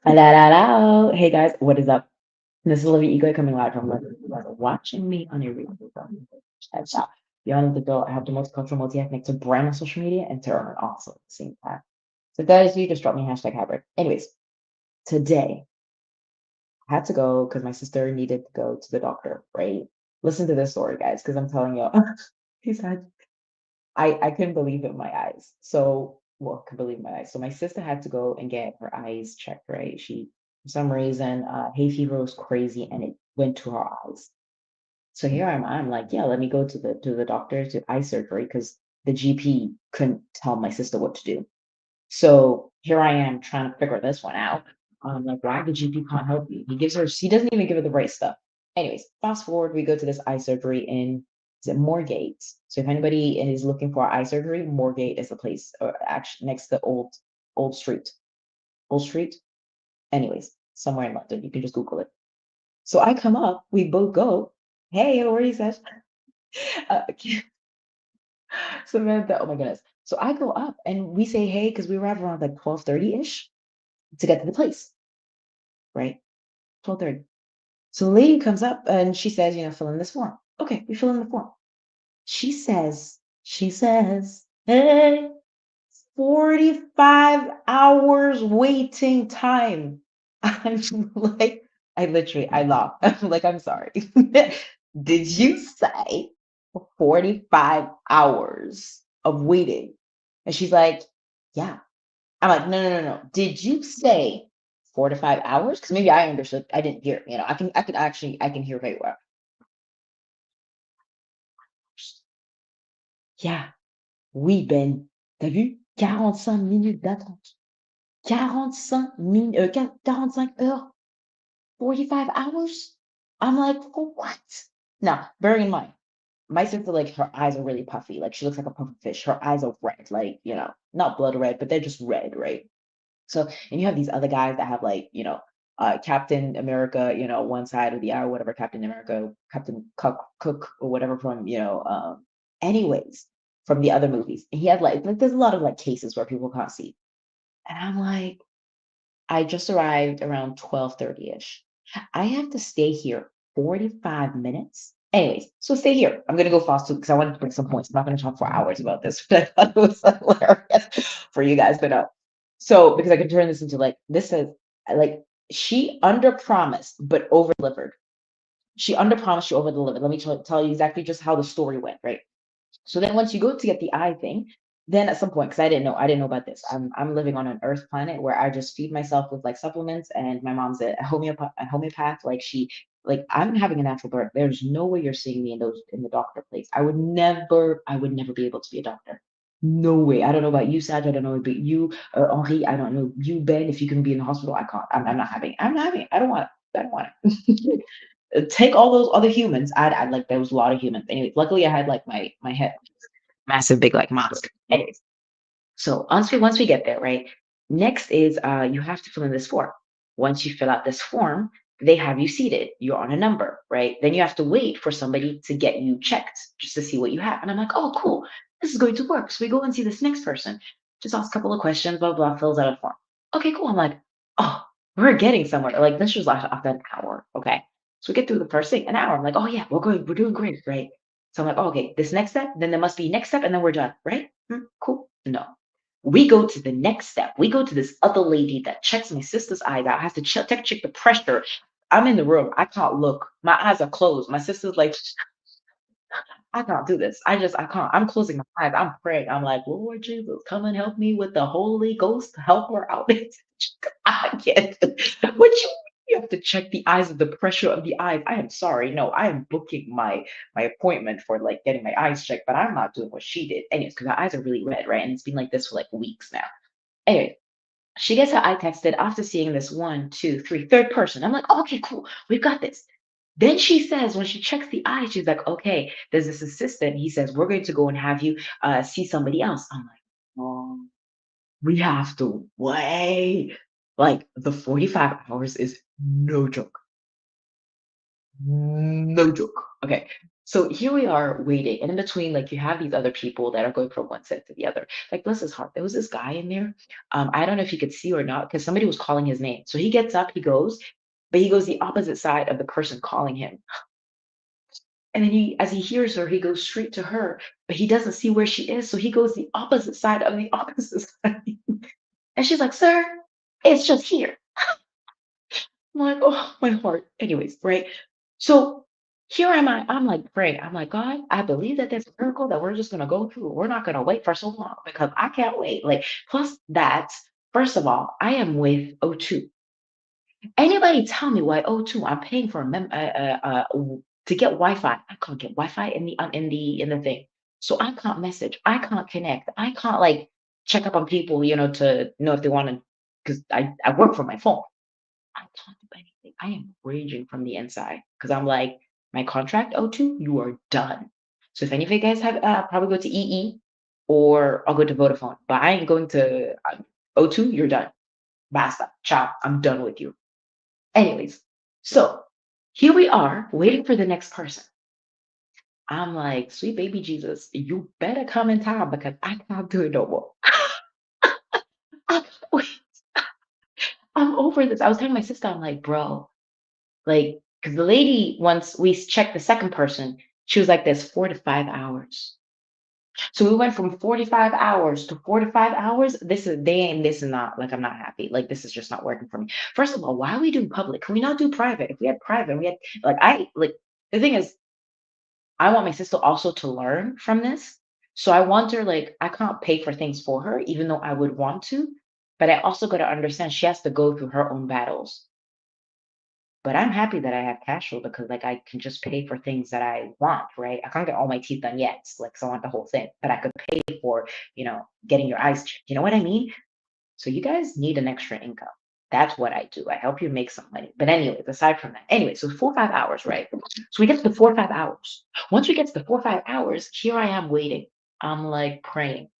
La, la, la. Hey guys, what is up? This is Olivia Ego coming live from London. You guys are watching me on your replay. Check out. Y'all know the goal. I have the multicultural, multi-ethnic to brand on social media and to earn also at the same time. So if that is you, just drop me hashtag hybrid. Anyways, today I had to go because my sister needed to go to the doctor, right? Listen to this story, guys, because I'm telling you, he said I couldn't believe it in my eyes. So, well, couldn't believe my eyes. So my sister had to go and get her eyes checked, right? She, for some reason, hay fever was crazy and it went to her eyes. So here I'm like, yeah, let me go to the doctor to eye surgery because the GP couldn't tell my sister what to do. So here I am trying to figure this one out. Like, why the GP can't help you? He doesn't even give her the right stuff. Anyways, fast forward, we go to this eye surgery in, is it Moorgate? So if anybody is looking for eye surgery, Moorgate is the place, or actually next to Old Street. Old Street? Anyways, somewhere in London. You can just Google it. So I come up, we both go. Hey, how are you, Sash? Uh, Samantha, oh my goodness. So I go up and we say hey because we arrive around like 12:30-ish to get to the place, right? 12:30. So the lady comes up and she says, fill in this form. Okay, we fill in the form. She says, hey, 45 hours waiting time. I'm like, I laugh. I'm like, I'm sorry. Did you say 45 hours of waiting? And she's like, yeah. I'm like, no, no, no, no. Did you say 4 to 5 hours? Because maybe I understood. I didn't hear. I can hear very well. Yeah, oui, Ben. T'as vu? 45 minutes d'attente. 45 heures. 45 hours? I'm like, for what? Now, bearing in mind, my sister, like, her eyes are really puffy. Like, she looks like a puffer fish. Her eyes are red, like, not blood red, but they're just red, right? So, and you have these other guys that have like, Captain America, one side of the eye, or whatever, Captain America, Captain Cook or whatever from, anyways, from the other movies. And he had like there's a lot of like cases where people can't see. And I'm like, I just arrived around 12:30-ish. I have to stay here 45 minutes. Anyways, so stay here. I'm gonna go fast too because I wanted to bring some points. I'm not gonna talk for hours about this, but I thought it was hilarious for you guys to know. So because I can turn this into like this is like she under promised but over delivered. She under promised, she over delivered. Let me tell you exactly just how the story went, right? So then once you go to get the eye thing, then at some point, because I didn't know about this. I'm living on an Earth planet where I just feed myself with like supplements, and my mom's a homeopath. Like I'm having a natural birth. There's no way you're seeing me in the doctor place. I would never be able to be a doctor. No way. I don't know about you, Saj. I don't know about you, Henri. I don't know you, Ben. If you can be in the hospital, I can't. I'm not having. I'm not having. I don't want it. I don't want it. Take all those other humans. I'd like there was a lot of humans. Anyway, luckily I had like my head massive big like mask. Anyways, so once we get there, right? Next is you have to fill in this form. Once you fill out this form, they have you seated. You're on a number, right? Then you have to wait for somebody to get you checked just to see what you have. And I'm like, oh, cool, this is going to work. So we go and see this next person. Just ask a couple of questions, blah blah, fills out a form. Okay, cool. I'm like, oh, we're getting somewhere. Like this was after an hour. Okay, so we get through the first thing, an hour. I'm like, oh yeah, we're doing great, right? So I'm like, oh, okay, this next step, then there must be next step, and then we're done, right? Cool. No, we go to the next step. We go to this other lady that checks my sister's eyes out, has to check the pressure. I'm in the room. I can't look. My eyes are closed. My sister's like, I can't do this. I can't. I'm closing my eyes. I'm praying. I'm like, Lord Jesus, come and help me with the Holy Ghost. Help her out. I can't. What you have to check the eyes of the pressure of the eyes. I am sorry. No, I am booking my appointment for like getting my eyes checked, but I'm not doing what she did. Anyways, because her eyes are really red, right? And it's been like this for like weeks now. Anyway, she gets her eye tested after seeing this one, two, three, third person. I'm like, oh, okay, cool. We've got this. Then she says, when she checks the eye, she's like, okay, there's this assistant. He says, we're going to go and have you see somebody else. I'm like, oh, we have to wait. Like the 45 hours is no joke. No joke. Okay. So here we are waiting, and in between, like you have these other people that are going from one set to the other. Like bless his heart, there was this guy in there. I don't know if he could see or not because somebody was calling his name. So he gets up, he goes, but he goes the opposite side of the person calling him. And then as he hears her, he goes straight to her, but he doesn't see where she is. So he goes the opposite side of the opposite side. And she's like, "Sir, it's just here." I'm like, oh, my heart. Anyways, right? So here am I. I'm like praying. I'm like, God, I believe that there's a miracle that we're just gonna go through. We're not gonna wait for so long because I can't wait. Like, plus that, first of all, I am with O2. Anybody tell me why O2? I'm paying for to get Wi-Fi. I can't get Wi-Fi in the thing. So I can't message. I can't connect. I can't like check up on people, to know if they want to, because I work from my phone. I can't do anything. I am raging from the inside because I'm like, my contract, O2, you are done. So if any of you guys have, probably go to EE or I'll go to Vodafone, but I ain't going to O2, you're done. Basta. Ciao. I'm done with you. Anyways, so here we are waiting for the next person. I'm like, sweet baby Jesus, you better come in time because I can't do it no more. I'm, I'm over this. I was telling my sister, I'm like, bro, like, because the lady, once we checked the second person, she was like, there's 4 to 5 hours. So we went from 45 hours to 45 hours. This is not like, I'm not happy. Like, this is just not working for me. First of all, why are we doing public? Can we not do private? If we had private, we had, the thing is, I want my sister also to learn from this. So I want her, like, I can't pay for things for her, even though I would want to. But I also got to understand she has to go through her own battles. But I'm happy that I have cash flow because like I can just pay for things that I want, right? I can't get all my teeth done yet, like so I want the whole thing, but I could pay for, getting your eyes checked. You know what I mean? So you guys need an extra income. That's what I do. I help you make some money. But anyways, aside from that, anyway, so 4 or 5 hours, right? So we get to the 4 or 5 hours. Once we get to the 4 or 5 hours, here I am waiting. I'm like praying.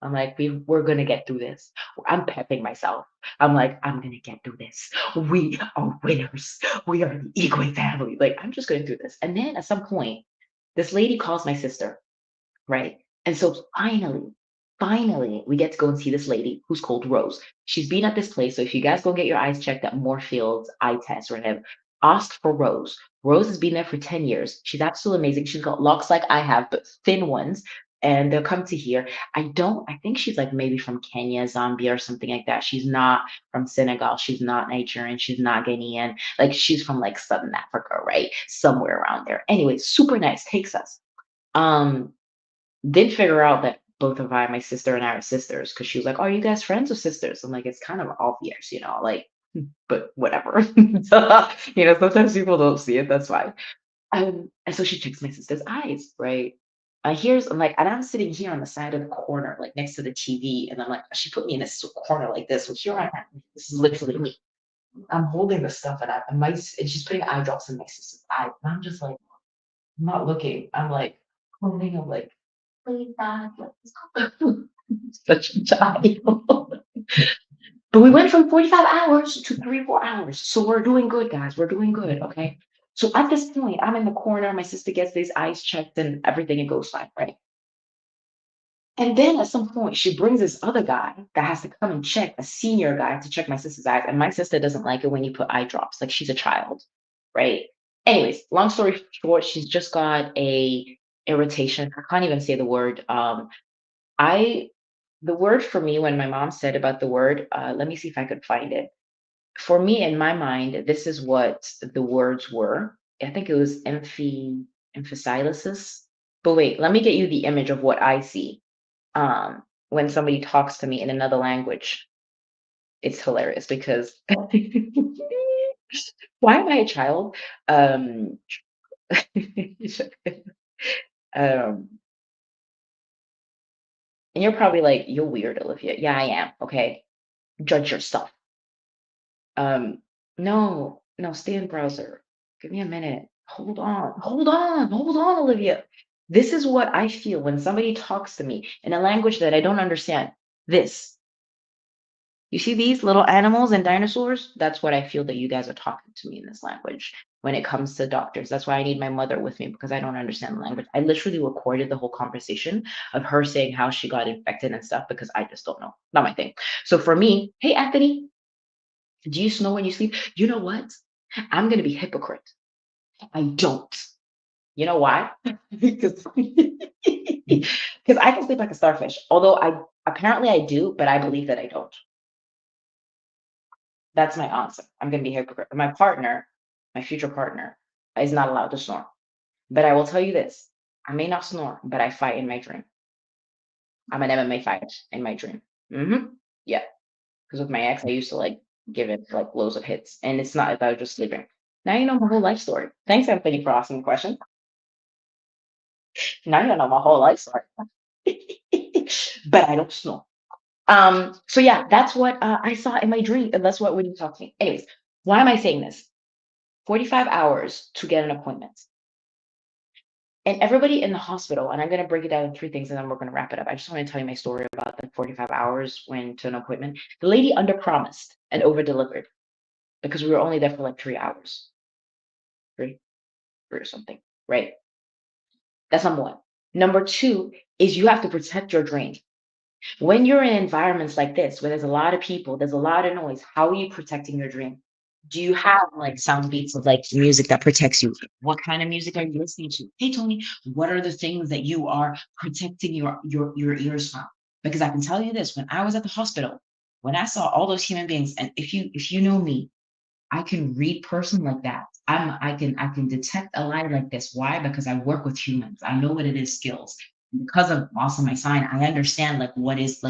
I'm like, we're gonna get through this. I'm pepping myself. I'm like, I'm gonna get through this. We are winners. We are the Equate family. Like, I'm just going through this. And then at some point, this lady calls my sister, right? And so finally, we get to go and see this lady who's called Rose. She's been at this place. So if you guys go get your eyes checked at Moorfields Eye Test or whatever, ask for Rose. Rose has been there for 10 years. She's absolutely amazing. She's got locks like I have, but thin ones. And they'll come to here. I think she's like maybe from Kenya, Zambia, or something like that. She's not from Senegal. She's not Nigerian. She's not Ghanaian. Like she's from like Southern Africa, right? Somewhere around there. Anyway, super nice. Takes us. Um, did figure out that both of my sister and I are sisters because she was like, "Oh, are you guys friends or sisters?" I'm like, it's kind of obvious, like, but whatever. Sometimes people don't see it. That's fine. And so she checks my sister's eyes, right? I'm like, and I'm sitting here on the side of the corner, like next to the TV, and I'm like, she put me in this corner like this. So here I am. This is literally me. I'm holding the stuff, and she's putting eye drops in my sister's eye, and I'm just like, I'm not looking. I'm like holding. I'm like, please God, let this go. Such a child. But we went from 45 hours to 3, 4 hours. So we're doing good, guys. We're doing good. Okay. So at this point, I'm in the corner. My sister gets these eyes checked and everything, it goes fine, right? And then at some point, she brings this other guy that has to come and check, a senior guy to check my sister's eyes. And my sister doesn't like it when you put eye drops. Like she's a child, right? Anyways, long story short, she's just got a irritation. I can't even say the word. I the word for me when my mom said about the word, let me see if I could find it. For me, in my mind, this is what the words were. I think it was emphasis. But wait, let me get you the image of what I see when somebody talks to me in another language. It's hilarious because why am I a child? Um, um, and you're probably like, you're weird, Olivia. Yeah, I am. Okay. Judge yourself. Um, no, no, stay in browser. Give me a minute. Hold on, Olivia. This is what I feel when somebody talks to me in a language that I don't understand. This. You see these little animals and dinosaurs? That's what I feel that you guys are talking to me in this language when it comes to doctors. That's why I need my mother with me because I don't understand the language. I literally recorded the whole conversation of her saying how she got infected and stuff because I just don't know. Not my thing. So for me, hey, Anthony, do you snore when you sleep? You know what? I'm going to be hypocrite. I don't. You know why? Because because I can sleep like a starfish. Although I apparently I do, but I believe that I don't. That's my answer. I'm gonna be a hypocrite. My partner, my future partner, is not allowed to snore. But I will tell you this: I may not snore, but I fight in my dream. I'm an MMA fighter in my dream. Yeah, because with my ex, I used to like give it like loads of hits, and it's not about just sleeping. Now you know my whole life story. Thanks, Anthony, for asking the question. Now you know my whole life story. But I don't snore. So yeah, that's what I saw in my dream, and that's what when you talk to me. Anyways, why am I saying this? 45 hours to get an appointment. And everybody in the hospital, and I'm going to break it down in three things and then we're going to wrap it up. I just want to tell you my story about the 45 hours when to an appointment. The lady under promised and over delivered because we were only there for like 3 hours, three, three or something, right? That's number one. Number two is you have to protect your dream. When you're in environments like this, where there's a lot of people, there's a lot of noise, how are you protecting your dream? Do you have like sound beats of like music that protects you? What kind of music are you listening to? Hey Tony, what are the things that you are protecting your ears from? Because I can tell you this, when I was at the hospital, when I saw all those human beings, and if you know me, I can read person like that. I can detect a lie like this. Why? Because I work with humans. I know what it is skills. Because of also my sign, I understand like what is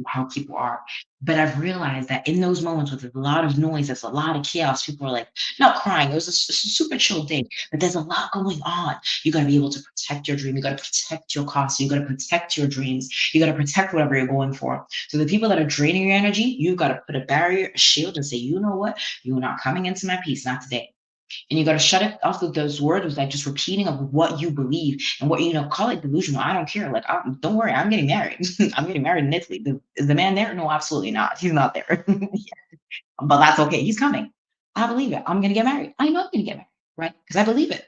how people are. But I've realized that in those moments with a lot of noise, there's a lot of chaos. People are like not crying. It was a super chill day, but there's a lot going on. You got to be able to protect your dream. You got to protect your costs. You got to protect your dreams. You got to protect whatever you're going for. So the people that are draining your energy, you've got to put a barrier, a shield, and say, you know what? You're not coming into my peace, not today. And you got to shut it off with those words, like just repeating of what you believe and what call it delusional. I don't care. Like, don't worry, I'm getting married. I'm getting married in Italy. Is the man there? No, absolutely not. He's not there. But that's okay. He's coming. I believe it. I'm gonna get married. I know I'm gonna get married, right? Because I believe it.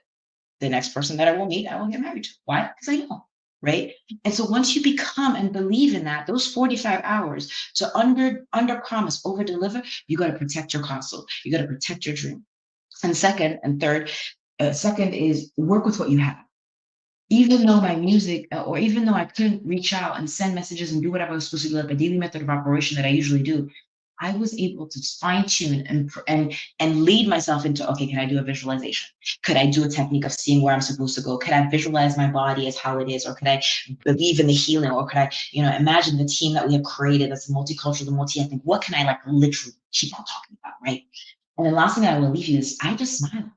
The next person that I will meet, I will get married to. Why? Because I know, right? And so once you become and believe in that, those 45 hours to under promise, over deliver, you got to protect your console. You got to protect your dream. And second and third, second is work with what you have. Even though my music, or even though I couldn't reach out and send messages and do what I was supposed to do, like a daily method of operation that I usually do, I was able to fine tune and lead myself into, okay, can I do a visualization? Could I do a technique of seeing where I'm supposed to go? Could I visualize my body as how it is, or could I believe in the healing, or could I, imagine the team that we have created that's multicultural, the multi-ethnic? What can I like literally keep on talking about, right? And the last thing I will leave you is I just smile.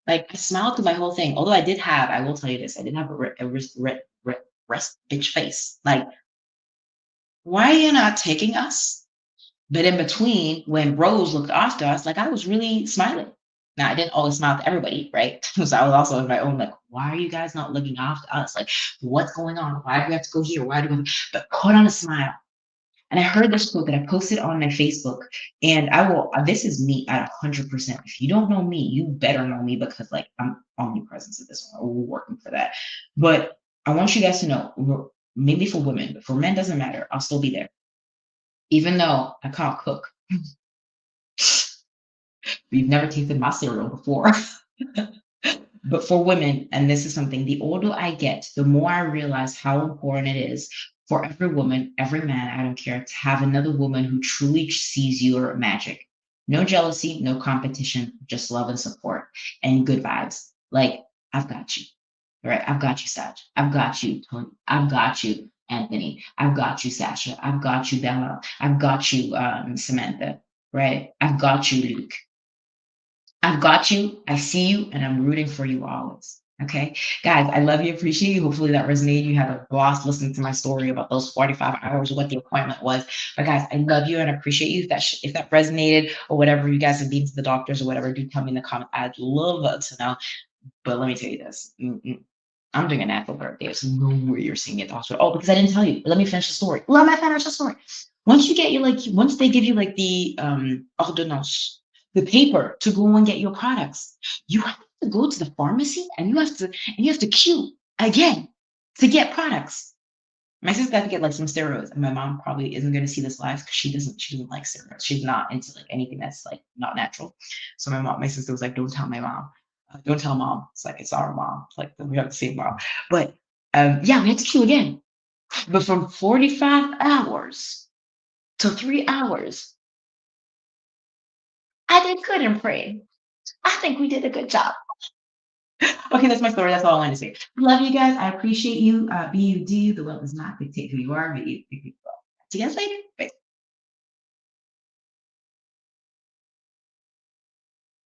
Like I smiled through my whole thing. Although I will tell you this, I did have rest bitch face. Like, why are you not taking us? But in between, when Rose looked after us, like I was really smiling. Now I didn't always smile to everybody, right? So I was also in my own like, why are you guys not looking after us? Like, what's going on? Why do we have to go here? Why do we? But put on a smile. And I heard this quote that I posted on my Facebook, and I will. This is me at 100%. If you don't know me, you better know me because like I'm omnipresent at this one. We're working for that. But I want you guys to know, maybe for women, but for men doesn't matter. I'll still be there, even though I can't cook. We've never tasted my cereal before. But for women, and this is something, the older I get, the more I realize how important it is for every woman, every man, I don't care, to have another woman who truly sees your magic. No jealousy, no competition, just love and support and good vibes. Like, I've got you. All right. I've got you, Saj. I've got you, Tony. I've got you, Anthony. I've got you, Sasha. I've got you, Bella. I've got you, Samantha. Right. I've got you, Luke. I've got you. I see you, and I'm rooting for you always. Okay, guys, I love you, appreciate you. Hopefully that resonated. You had a blast listening to my story about those 45 hours, what the appointment was. But guys, I love you and appreciate you. If that resonated or whatever, you guys have been to the doctors or whatever, do tell me in the comments. I'd love to know. But let me tell you this. I'm doing a natural birthday. There's no way you're seeing it at the hospital. Oh, because I didn't tell you. Let me finish the story. Let me finish the story. Once you get your like once they give you like the ordonnance, the paper to go and get your products, you have to go to the pharmacy and you have to queue again to get products. My sister got to get like some steroids, and my mom probably isn't going to see this live because she doesn't like steroids. She's not into like anything that's like not natural. So my sister was like, "Don't tell my mom, don't tell mom." It's like it's our mom, it's like we have the same mom. But yeah, we had to queue again, but from 45 hours to 3 hours, I did good and pray. I think we did a good job. Okay, that's my story. That's all I wanted to say. Love you guys. I appreciate you. Be you do. The world does not dictate who you are, but you. See you guys later. Bye.